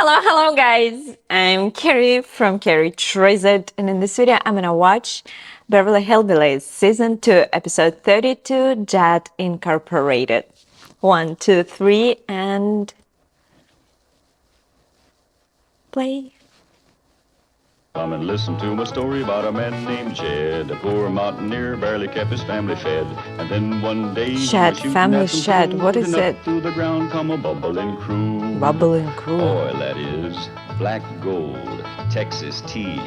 Hello guys. I'm Carrie from Carrie Treasured, and in this video I'm gonna watch Beverly Hillbillies Season 2, Episode 32, Jed Incorporated. 1, 2, 3, and play. Come and listen to my story about a man named Jed. A poor mountaineer barely kept his family fed. And then one day Jed, family shed, what is it? Through the ground come a bubbling crude. Bubbling crude. Oil, that is. Black gold. Texas tea.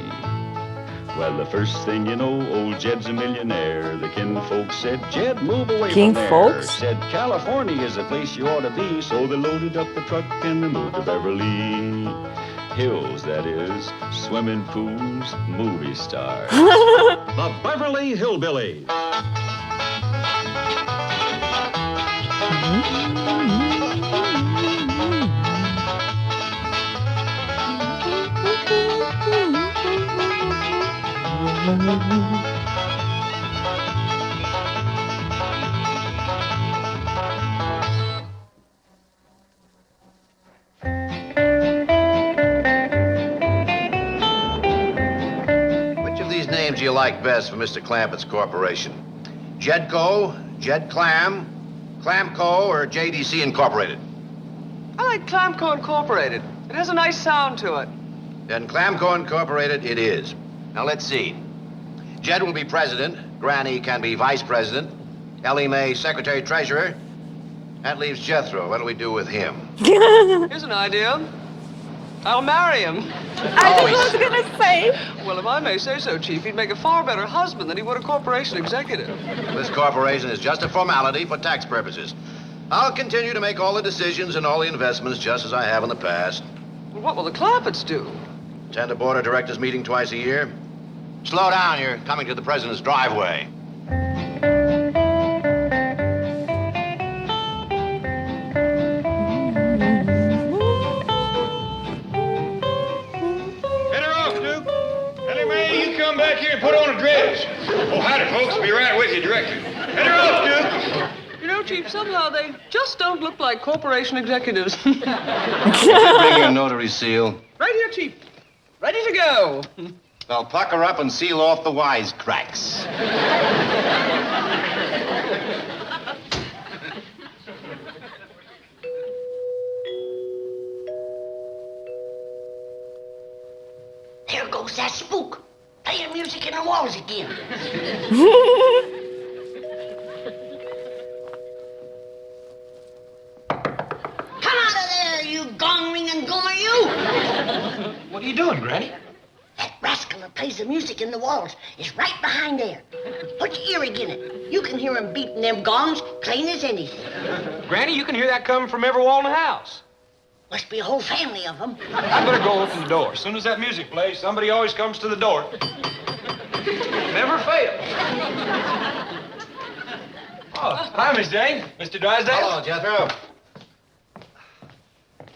Well, the first thing you know, old Jed's a millionaire. The kinfolks said, Jed, move away from there. Kinfolks? Said, California is the place you ought to be. So they loaded up the truck and they moved to Beverly Hills, that is. Swimming pools, movie stars. The Beverly Hillbillies. Which of these names do you like best for Mr. Clampett's corporation? Jedco, Jed Clam, Clamco, or JDC Incorporated? I like Clamco Incorporated. It has a nice sound to it. Then Clamco Incorporated it is. Now let's see. Jed will be president. Granny can be vice president. Ellie Mae, secretary treasurer. That leaves Jethro. What do we do with him? Here's an idea. I'll marry him. I was gonna say. Well, if I may say so, Chief, he'd make a far better husband than he would a corporation executive. This corporation is just a formality for tax purposes. I'll continue to make all the decisions and all the investments just as I have in the past. Well, what will the Clampetts do? Attend a board of directors meeting twice a year. Slow down, you're coming to the president's driveway. Head her off, Duke. Ellie Mae, you come back here and put on a dress. Oh, howdy, folks. Be right with you directly. Head her off, Duke. You know, Chief, somehow they just don't look like corporation executives. Bring your notary seal. Right here, Chief. Ready to go. Now pucker up and seal off the wisecracks. There goes that spook, playing music in the walls again. Come out of there, you gong-ringing gummer, you! What are you doing, Granny? That rascal that plays the music in the walls is right behind there. Put your ear against it. You can hear him beating them gongs plain as anything. Granny, you can hear that coming from every wall in the house. Must be a whole family of them. I better go open the door. As soon as that music plays, somebody always comes to the door. Never fails. Oh, hi, Miss Jane. Mr. Drysdale. Hello, Jethro.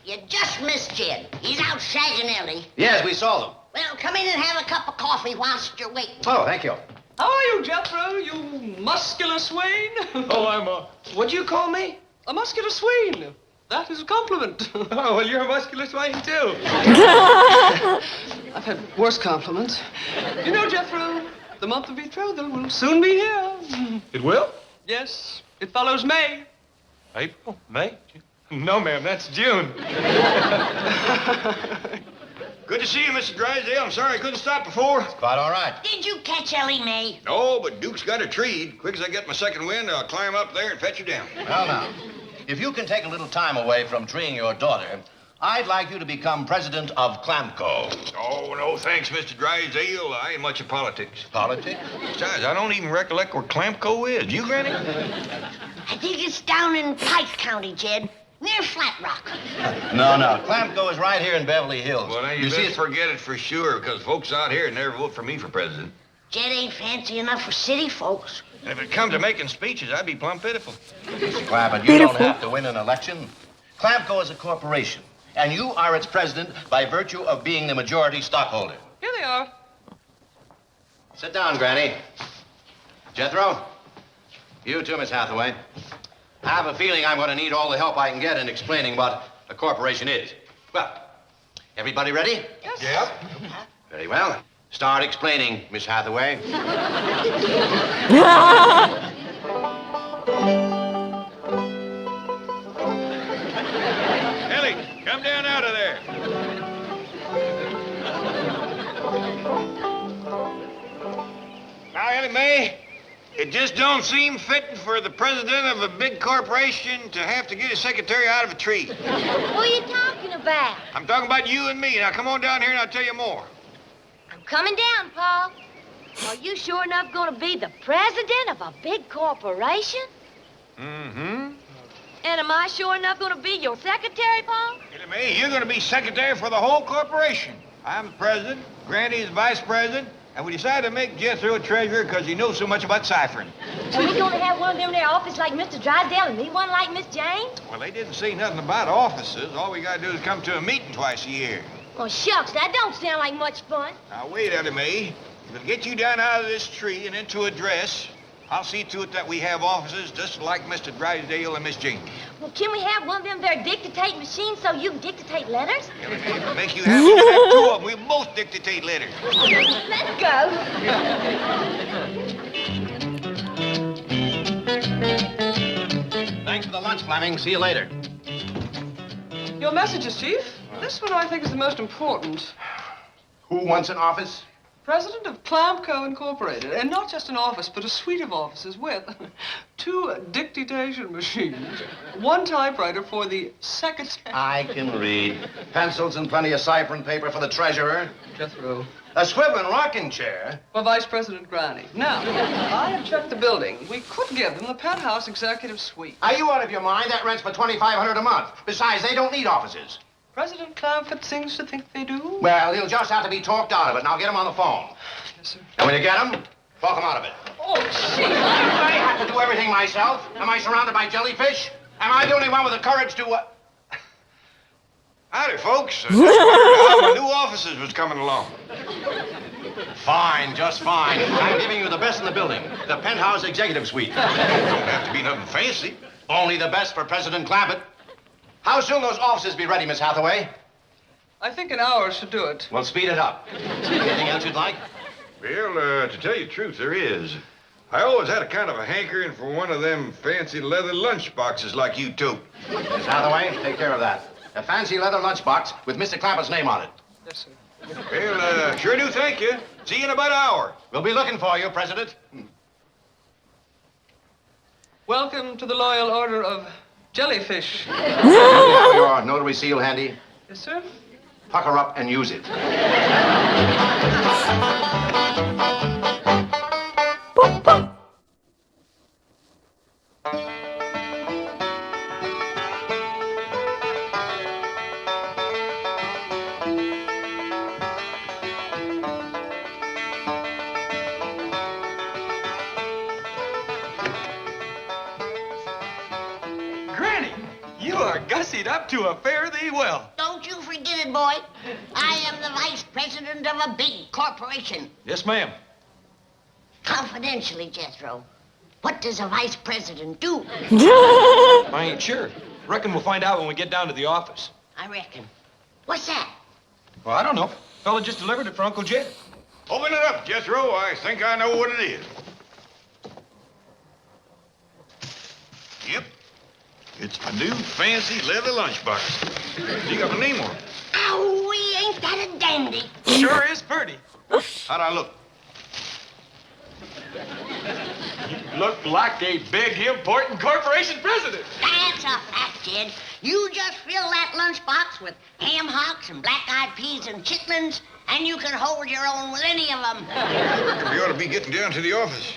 You just missed Jed. He's out shagging Ellie. Yes, we saw them. Well, come in and have a cup of coffee whilst you're waiting. Oh, thank you. How are you, Jethro, you muscular swain? Oh, I'm what'd you call me? A muscular swain. That is a compliment. Oh, well, you're a muscular swain, too. I've had worse compliments. You know, Jethro, the month of betrothal will soon be here. It will? Yes, it follows May. April? May? No, ma'am, that's June. Good to see you, Mr. Drysdale. I'm sorry I couldn't stop before. Quite all right. Did you catch Ellie Mae? No, but Duke's got a tree. Quick as I get my second wind, I'll climb up there and fetch you down. Well, now, if you can take a little time away from treeing your daughter, I'd like you to become president of Clamco. Oh, no, thanks, Mr. Drysdale. I ain't much of politics. Politics? Besides, I don't even recollect where Clamco is. You, Granny? I think it's down in Pike County, Jed, near Flat Rock. No. Clamco is right here in Beverly Hills. Well, now, you see, best forget it for sure, because folks out here never vote for me for president. Jed ain't fancy enough for city folks. And if it come to making speeches, I'd be plumb pitiful. Mr. Clampett, you don't have to win an election. Clamco is a corporation, and you are its president by virtue of being the majority stockholder. Here they are. Sit down, Granny. Jethro, you too, Miss Hathaway. I have a feeling I'm going to need all the help I can get in explaining what a corporation is. Well, Everybody ready? Yes. Yep. Very well. Start explaining, Miss Hathaway. Ellie, come down out of there. Now, Ellie Mae, it just don't seem fitting for the president of a big corporation to have to get his secretary out of a tree. Who are you talking about? I'm talking about you and me. Now, come on down here and I'll tell you more. I'm coming down, Paul. Are you sure enough going to be the president of a big corporation? Mm-hmm. And am I sure enough going to be your secretary, Paul? Ellie Mae, you're going to be secretary for the whole corporation. I'm the president, Granny is vice president, and we decided to make Jethro treasurer because he knows so much about ciphering. Are we going to have one of them in their office like Mr. Drysdale and me one like Miss James? Well, they didn't say nothing about offices. All we got to do is come to a meeting twice a year. Well, shucks, that don't sound like much fun. Now, wait, Ellie Mae. If it'll get you down out of this tree and into a dress, I'll see to it that we have offices just like Mr. Drysdale and Miss James. Well, can we have one of them there dictate machines so you can dictate letters? Ellie Mae, it'll make you happy to have two of them. We'll both dictate letters. Let's go. Thanks for the lunch, Fleming. See you later. Your messages, Chief. This one I think is the most important. Who wants an office? President of Clamco Incorporated. And not just an office, but a suite of offices with 2 dictation machines, 1 typewriter for the secretary. I can read. Pencils and plenty of ciphering paper for the treasurer. Jethro. A swivel and rocking chair. For Vice President Granny. Now, I have checked the building. We could give them the penthouse executive suite. Are you out of your mind? That rent's for $2,500 a month. Besides, they don't need offices. President Clamford seems to think they do. Well, he'll just have to be talked out of it, and I'll get him on the phone. Yes, sir. And when you get him, talk him out of it. Oh, Chief! I have to do everything myself. Am I surrounded by jellyfish? Am I the only one with the courage to, Howdy, folks. Just wondered how my new offices was coming along. Fine, just fine. I'm giving you the best in the building. The penthouse executive suite. Don't have to be nothing fancy. Only the best for President Clampett. How soon those offices be ready, Miss Hathaway? I think an hour should do it. Well, speed it up. Anything else you'd like? Well, to tell you the truth, there is. I always had a kind of a hankering for one of them fancy leather lunch boxes like you tote. Miss Hathaway, take care of that. A fancy leather lunchbox with Mr. Clampett's name on it. Yes, sir. Well, sure do thank you. See you in about an hour. We'll be looking for you, President. Welcome to the Loyal Order of Jellyfish. You have your notary seal handy. Yes, sir. Pucker up and use it. Granny, you are gussied up to a fare thee well. Don't you forget it, boy. I am the vice president of a big corporation. Yes, ma'am. Confidentially, Jethro, what does a vice president do? I ain't sure. Reckon we'll find out when we get down to the office. I reckon. What's that? Well, I don't know. Fella just delivered it for Uncle Jed. Open it up, Jethro. I think I know what it is. Yep. It's my new fancy leather lunchbox. You got my name on it. Oh, we ain't that a dandy. Sure is pretty. How'd I look? You look like a big, important corporation president. That's a fact, Jed. You just fill that lunchbox with ham hocks and black-eyed peas and chitlins, and you can hold your own with any of them. We ought to be getting down to the office.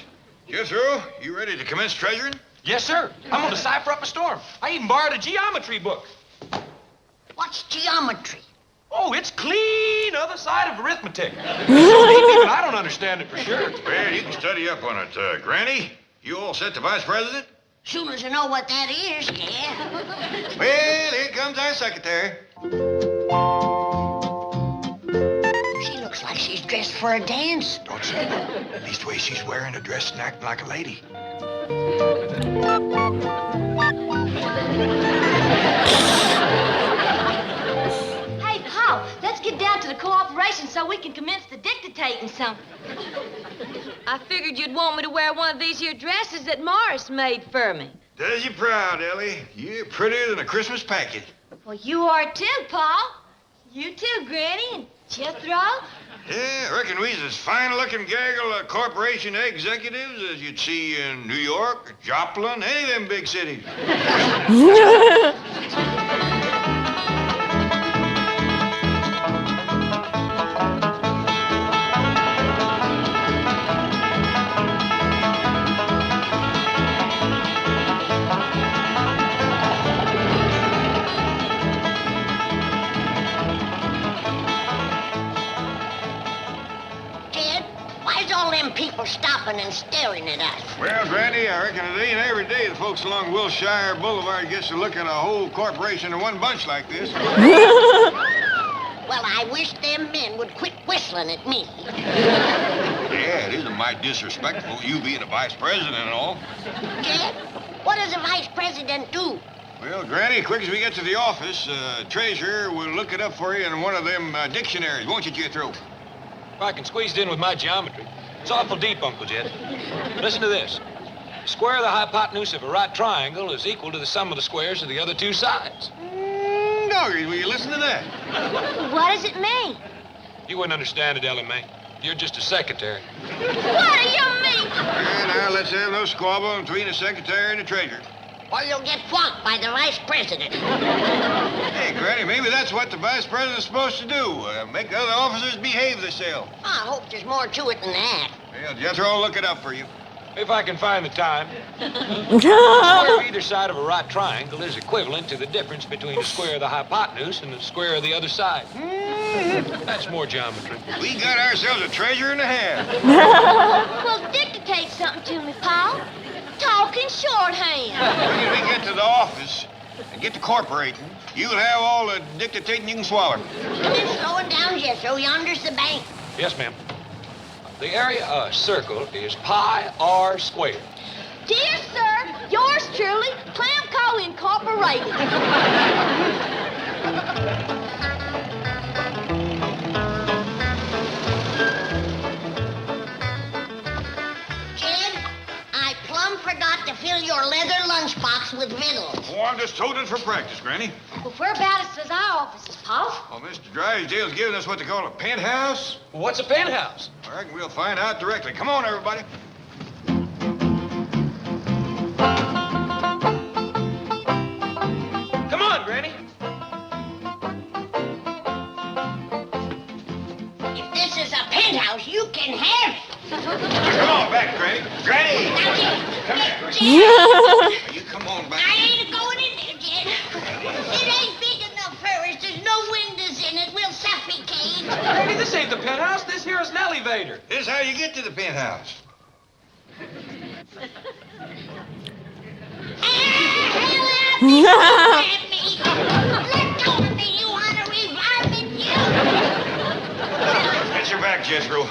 Jethro, you ready to commence treasuring? Yes, sir. I'm going to cipher up a storm. I even borrowed a geometry book. What's geometry? Oh, it's clean other side of arithmetic. So deep even I don't understand it for sure. Well, you can study up on it. Granny, you all set to vice president? Soon as you know what that is, yeah. Well, here comes our secretary. She looks like she's dressed for a dance. Don't say that. Least way she's wearing a dress and acting like a lady. Hey, Paul, let's so we can commence the dictating something. I figured you'd want me to wear one of these here dresses that Morris made for me. Does you proud, Ellie. You're prettier than a Christmas package. Well, you are too, Paul. You too, Granny and Jethro. Yeah, I reckon we's as fine-looking gaggle of corporation executives as you'd see in New York, Joplin, any of them big cities. Jed, why's all them people stopping and staring at us? Well, Granny, I reckon it ain't every day the folks along Wilshire Boulevard gets to look at a whole corporation in one bunch like this. Well, I wish them men would quit whistling at me. Yeah, it isn't mighty disrespectful, you being a vice president and all. Jed, what does a vice president do? Well, Granny, quick as we get to the office, treasurer will look it up for you in one of them dictionaries, won't you, Jethro? If I can squeeze it in with my geometry. It's awful deep, Uncle Jed. Listen to this. The square of the hypotenuse of a right triangle is equal to the sum of the squares of the other two sides. Doggies, will you listen to that? What does it mean? You wouldn't understand it, Ellie Mae. You're just a secretary. What do you mean? Yeah, now, let's have no squabble between the secretary and the treasurer. Or you'll get swamped by the vice president. Hey, Granny, maybe that's what the vice president's supposed to do. Make the other officers behave themselves. I hope there's more to it than that. Well, Jethro will look it up for you. If I can find the time. The square of either side of a right triangle is equivalent to the difference between the square of the hypotenuse and the square of the other side. That's more geometry. We got ourselves a treasure and a half. Well, dictate something to me, Paul. Talking shorthand. When we get to the office and get to corporating, you'll have all the dictating you can swallow. Come in, slowing down, Jethro. Yonder's the bank. Yes, ma'am. The area of a circle is pi r squared. Dear sir, yours truly, Clamco Incorporated. Jed, I plumb forgot to fill your leather lunchbox with victuals. Oh, I'm just toting for practice, Granny. Well, whereabouts is our offices, Paul? Oh, Mr. Drysdale's giving us what they call a penthouse. Well, what's a penthouse? I reckon we'll find out directly. Come on, everybody. Come on, Granny. If this is a penthouse, you can have it. Come on back, Granny. Granny! Now, Jed, Come here. Jed, You come on back. I ain't going in there, Jed. It ain't big enough for us. There's no windows in it. We'll suffocate. Granny, this ain't the penthouse. This here is an elevator. This is how you get to the penthouse. Let go of me. You want to revive me, you? Get your back, Jethro.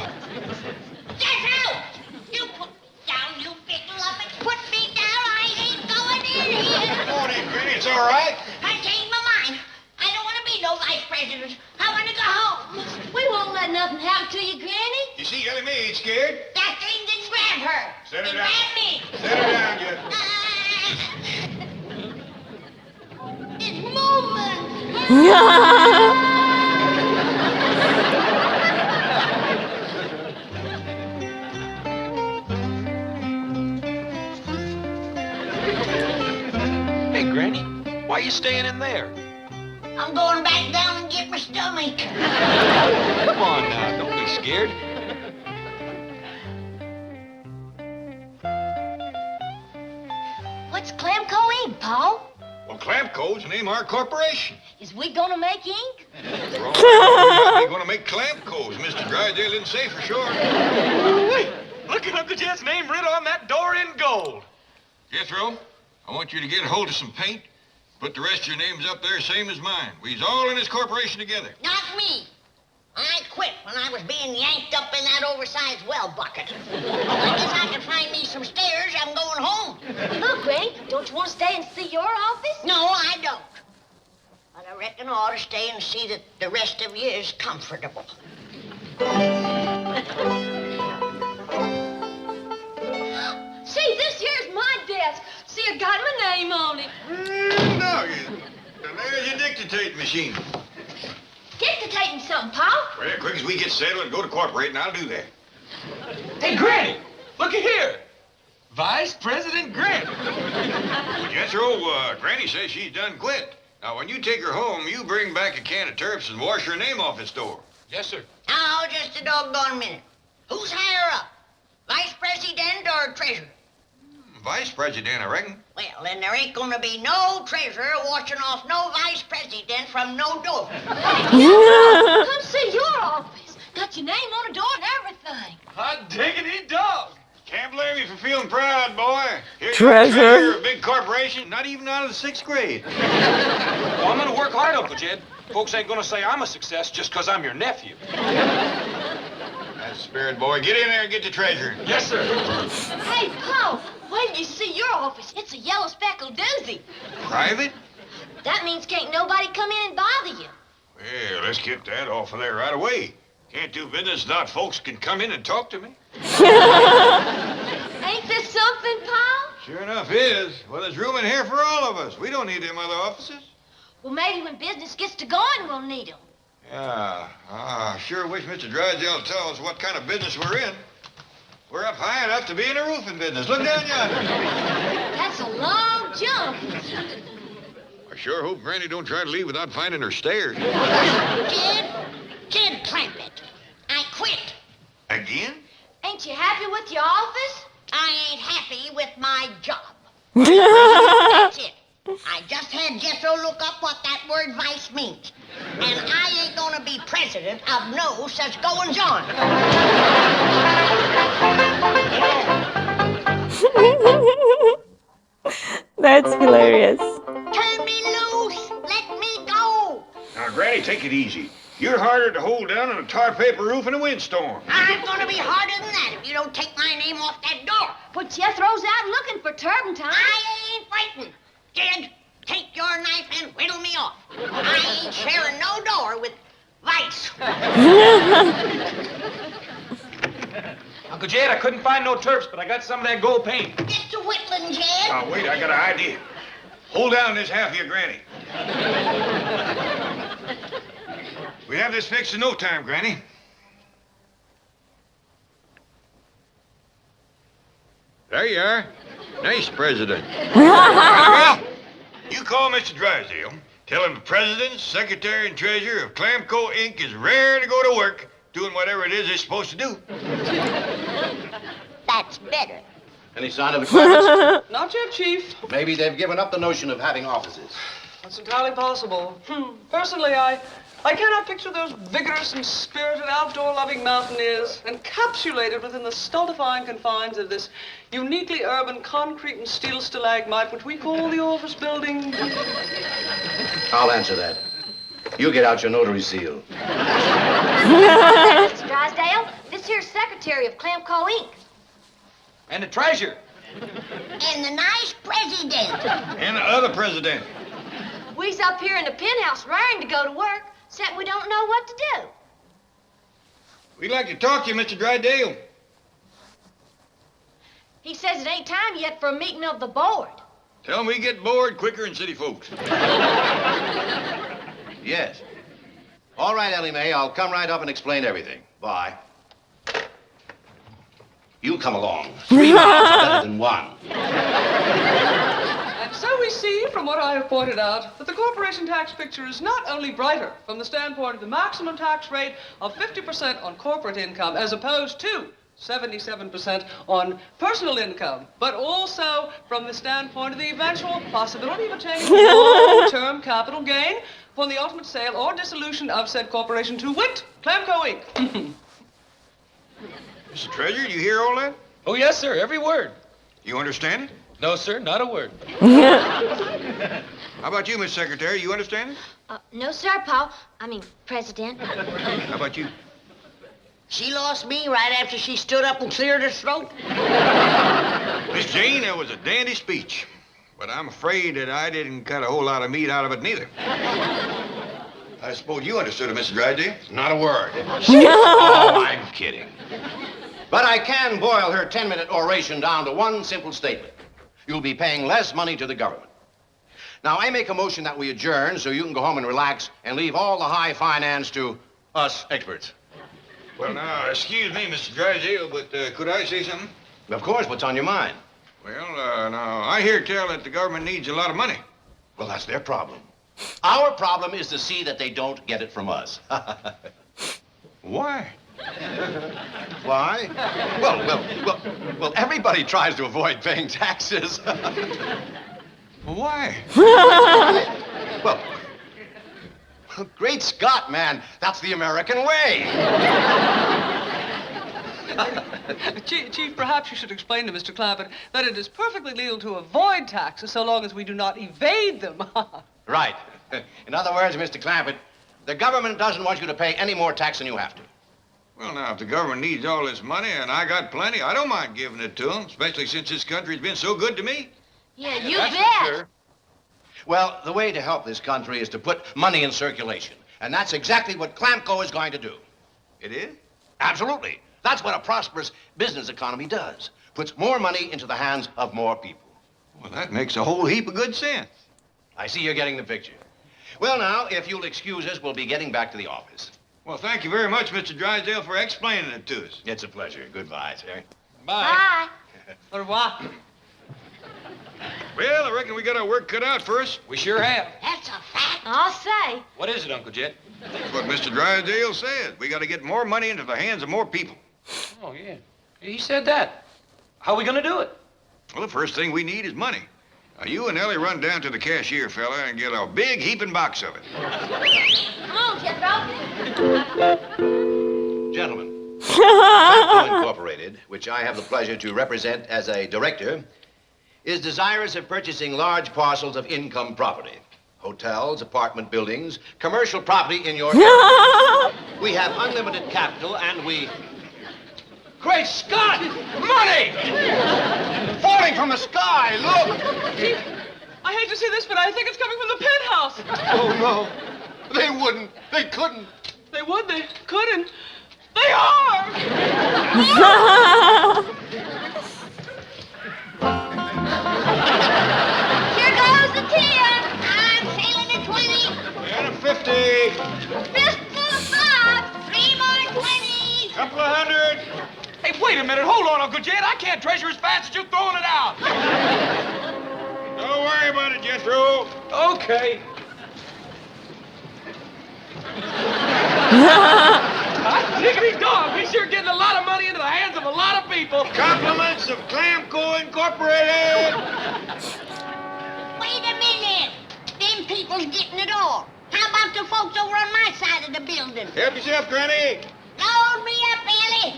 Jethro! You put down, you big lubbage. Put me down. I ain't going in here. Come on in, Granny. It's all right. I changed my mind. I don't want to be no vice president. I want to go home. We won't let nothing happen to you, Granny. You see, Ellie Mae ain't scared. That thing didn't grab her. Set her It down. grabbed me. Set her down, Jethro. It's moving. Hey, Granny, why are you staying in there? I'm going back down and get my stomach. Come on now, don't be scared. What's Clamco Inc., Paul? Well, Clamco's the name of our corporation. Is we gonna make ink? We're all going to make Clamco's. Mr. Drysdale didn't say for sure. Look at Uncle Jed's name written on that door in gold. Jethro, I want you to get a hold of some paint. Put the rest of your names up there, same as mine. We's all in this corporation together. Not me. I quit when I was being yanked up in that oversized well bucket. I guess I can find me some stairs. I'm going home. Look, Granny, don't you want to stay and see your office? No, I don't. But I reckon I ought to stay and see that the rest of you is comfortable. See, this here's my desk. See, I got my name on it. No, there's your dictating machine. Dictating something, Pa? Well, quick as we get settled and go to corporate, and I'll do that. Hey, Granny, looky here. Vice President Granny. Jethro, Granny says she's done quit. Now, when you take her home, you bring back a can of turps and wash her name off this door. Yes, sir. Now, just a doggone minute. Who's higher up? Vice President or Treasurer? Vice President, I reckon. Well, then there ain't gonna be no treasurer washing off no vice president from no door. Come see your office. Got your name on the door and everything. Hot diggity dog. Can't blame you for feeling proud, boy. Here's Treasure. Treasurer of a big corporation, not even out of the 6th grade. Well, I'm gonna work hard, Uncle Jed. Folks ain't gonna say I'm a success just 'cause I'm your nephew. That's the spirit, boy. Get in there and get the treasure. Yes, sir. Hey, Pa, wait till you see your office. It's a yellow speckled doozy. Private? That means can't nobody come in and bother you. Well, let's get that off of there right away. Can't do business without folks can come in and talk to me. Ain't this something, Pa? Sure enough is. Well, there's room in here for all of us. We don't need them other offices. Well, maybe when business gets to going, we'll need them. Yeah, I sure wish Mr. Drysdale would tell us what kind of business we're in. We're up high enough to be in the roofing business. Look down yonder. That's a long jump. I sure hope Granny don't try to leave without finding her stairs. Jed Clampett, I quit. Again? Ain't you happy with your office? I ain't happy with my job. That's it. I just had Jethro look up what that word vice means. And I ain't gonna be president of no such goings-on. That's hilarious. Turn me loose. Let me go. Now, Granny, take it easy. You're harder to hold down than a tar paper roof in a windstorm. I'm gonna be harder than that if you don't take my name off that door. But Jethro's out looking for turpentine. I ain't frightened. Jed, take your knife and whittle me off. I ain't sharing no door with Vice. Uncle Jed, I couldn't find no turps, but I got some of that gold paint. Get to whittling, Jed. Now, wait, I got an idea. Hold down this half of your Granny. We have this fixed in no time, Granny. There you are. Nice president. Well, you call Mr. Drysdale. Tell him the president, secretary, and treasurer of Clamco, Inc. is rare to go to work doing whatever it is they're supposed to do. That's better. Any sign of the Clampetts? Not yet, Chief. Maybe they've given up the notion of having offices. That's entirely possible. Personally, I cannot picture those vigorous and spirited outdoor-loving mountaineers encapsulated within the stultifying confines of this uniquely urban concrete and steel stalagmite which we call the office building. I'll answer that. You get out your notary seal. Mr. Drysdale, this here's secretary of Clamco, Inc. And the treasure. And the nice president. And the other president. We's up here in the penthouse raring to go to work, except we don't know what to do. We'd like to talk to you, Mr. Drysdale. He says it ain't time yet for a meeting of the board. Tell him we get bored quicker than city folks. Yes. All right, Ellie Mae, I'll come right up and explain everything. Bye. You come along. 3 miles are better than 1. And so we see, from what I have pointed out, that the corporation tax picture is not only brighter from the standpoint of the maximum tax rate of 50% on corporate income as opposed to 77% on personal income, but also from the standpoint of the eventual possibility of attaining long-term capital gain upon the ultimate sale or dissolution of said corporation to wit, Clamco, Inc. Mr. Treasurer, you hear all that? Oh, yes, sir, every word. You understand it? No, sir, not a word. How about you, Miss Secretary? You understand it? No, sir, Paul. President. How about you? She lost me right after she stood up and cleared her throat. Miss Jane, that was a dandy speech. But I'm afraid that I didn't cut a whole lot of meat out of it neither. I suppose you understood it, Mr. Drysdale. Not a word. Oh, I'm kidding. But I can boil her 10-minute oration down to one simple statement. You'll be paying less money to the government. Now, I make a motion that we adjourn so you can go home and relax and leave all the high finance to us experts. Well, now, excuse me, Mr. Drysdale, but could I say something? Of course, what's on your mind? Well, now, I hear tell that the government needs a lot of money. Well, that's their problem. Our problem is to see that they don't get it from us. Why? Why? Well, everybody tries to avoid paying taxes. Why? Well, great Scott, man. That's the American way. Chief, perhaps you should explain to Mr. Clampett that it is perfectly legal to avoid taxes so long as we do not evade them. Right. In other words, Mr. Clampett, the government doesn't want you to pay any more tax than you have to. Well, now, if the government needs all this money and I got plenty, I don't mind giving it to them, especially since this country's been so good to me. Yeah, you That's bet. for sure. Well, the way to help this country is to put money in circulation. And that's exactly what Clamco is going to do. It is? Absolutely. That's what a prosperous business economy does. Puts more money into the hands of more people. Well, that makes a whole heap of good sense. I see you're getting the picture. Well, now, if you'll excuse us, we'll be getting back to the office. Well, thank you very much, Mr. Drysdale, for explaining it to us. It's a pleasure. Goodbye, sir. Bye. Or what? Well, I reckon we got our work cut out for us. We sure have. That's a fact. I'll say. What is it, Uncle Jed? That's what Mr. Drysdale said. We got to get more money into the hands of more people. Oh, yeah. He said that. How are we going to do it? Well, the first thing we need is money. Now, you and Ellie run down to the cashier, fella, and get a big heaping box of it. Come on, Jethro. Gentlemen, Clamco Incorporated, which I have the pleasure to represent as a director, is desirous of purchasing large parcels of income property. Hotels, apartment buildings, commercial property in your area. We have unlimited capital and we... Great Scott! Money! Falling from the sky, look! Chief, I hate to say this, but I think it's coming from the penthouse. Oh, no. They wouldn't. They couldn't. They would, they couldn't. They are! Here goes the 10. I'm sailing at 20. And a 50. Fistful of 5. 3 more 20s. Couple of hundred. Hey, wait a minute. Hold on, Uncle Jed. I can't treasure as fast as you're throwing it out. Don't worry about it, Jethro. Okay. Diggity dog, we sure getting a lot of money into the hands of a lot of people. Compliments of Clamco Incorporated. Wait a minute. Them people's getting it all. How about the folks over on my side of the building? Help yourself, Granny. Load me up, Ellie.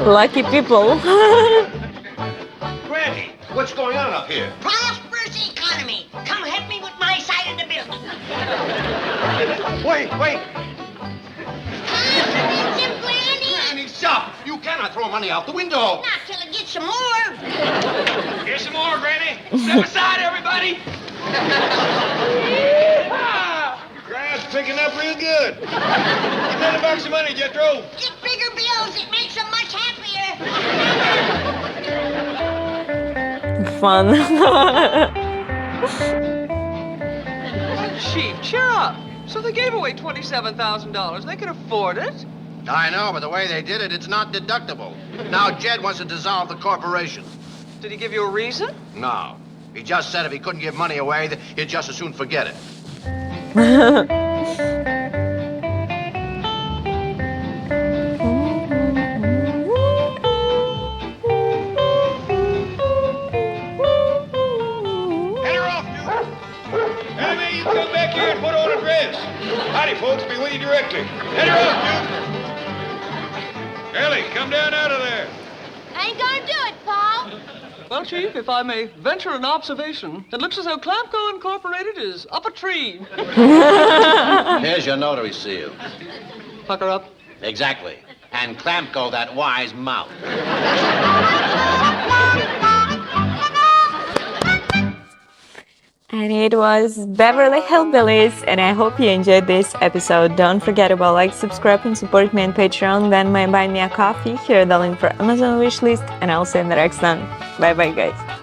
Lucky people. Granny, what's going on up here? Prosperous economy. Come help me with my side of the building. Wait. Confidence of Granny. Granny, stop! You cannot throw money out the window. Not till I get some more. Here's some more, Granny. Step aside, everybody. Crowd's picking up real good. Give that a box of money, Jethro. Get bigger bills. It makes them much happier. Fun. Chief, cheer up. So they gave away $27,000. They can afford it. I know, but the way they did it, it's not deductible. Now Jed wants to dissolve the corporation. Did he give you a reason? No. He just said if he couldn't give money away, that he'd just as soon forget it. Head her off, Duke. Ellie, you come back here and put on a dress. Howdy, folks. Be with you directly. Head her off, Duke. Ellie, come down out of there. I ain't gonna do it, Paul. Well, Chief, if I may venture an observation, it looks as though Clamco Incorporated is up a tree. Here's your notary seal. Pucker up. Exactly. And Clamco that wise mouth. And it was Beverly Hillbillies, and I hope you enjoyed this episode. Don't forget about like, subscribe, and support me on Patreon. Then my buy me a coffee. Here the link for Amazon wishlist, and I'll see you in the next one. Bye bye, guys.